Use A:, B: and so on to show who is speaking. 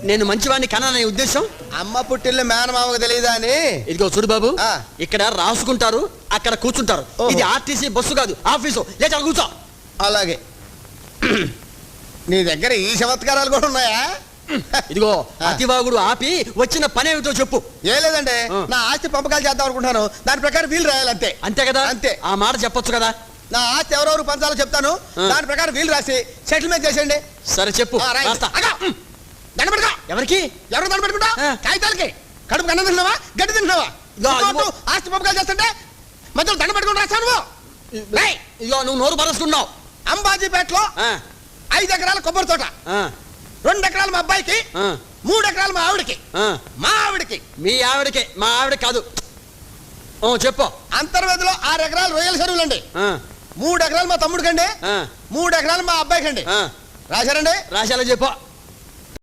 A: నేను మంచివాడిని కనాలనే ఉద్దేశం.
B: అమ్మ పుట్టిల్లు మేనమామకు తెలియదా అని.
A: ఇదిగో చూడు బాబు,
B: ఆ.
A: ఇక్కడ రాసుకుంటారు, అక్కడ కూర్చుంటారు.
B: ఓహో.
A: ఇది ఆర్టీసీ బస్సు కాదు, ఆఫీసు. లేచా కూర్చో.
B: అలాగే. నీ దగ్గర ఈ చమత్కారాలు కూడా ఉన్నాయా?
A: ఇదిగో
B: ఆ.
A: అతివాగుడు ఆపి వచ్చిన పని ఏమిటో చెప్పు.
B: ఏ లేదండి,
A: ఆ.
B: నా ఆస్తి పంపకాలు చేద్దాం అనుకుంటున్నాను. దాని ప్రకారం వీలు రాయాలంతే.
A: అంతే కదా?
B: అంతే.
A: ఆ మాట చెప్పొచ్చు కదా.
B: నా ఆస్తి ఎవరెవరు పంచాలో చెప్తాను.
A: ఆ.
B: దాని ప్రకారం వీలు రాసి సెటిల్మెంట్ చేసేయండి.
A: సరే చెప్పు.
B: ఆ, రాయండి.
A: రాస్తా.
B: అగా, దండపెట్టుకో.
A: ఎవరికి?
B: ఎవరు దండపెట్టుకుంటా?
A: ఆ.
B: కాగితాలకి. కడుపు అన్నం తింటున్నావా, గడ్డి తింటున్నావా?
A: ఇదిగో,
B: ఇంకోటి, ఆస్తి పంపకాలు చేస్తుంటే మధ్యలో దండ పెట్టుకుని రాస్తాను నువ్వు. రేయ్,
A: ఇదిగో నువ్వు నోరు పరుచుకున్నావు.
B: అంబాజీపేటలో 5 ఎకరాల కొబ్బరి తోట, 2 ఎకరాలు మా అబ్బాయికి, 3 ఎకరాలు మా ఆవిడకి. మా ఆవిడకి,
A: మీ ఆవిడకే, మా ఆవిడ కాదు. చెప్పు.
B: అంతర్వేదిలో 6 ఎకరాలు రొయ్యల చెరువులండి. 3 ఎకరాలు మా తమ్ముడికండి, 3 ఎకరాలు మా అబ్బాయికండి. రాశారండి?
A: రాశాలో చెప్పు.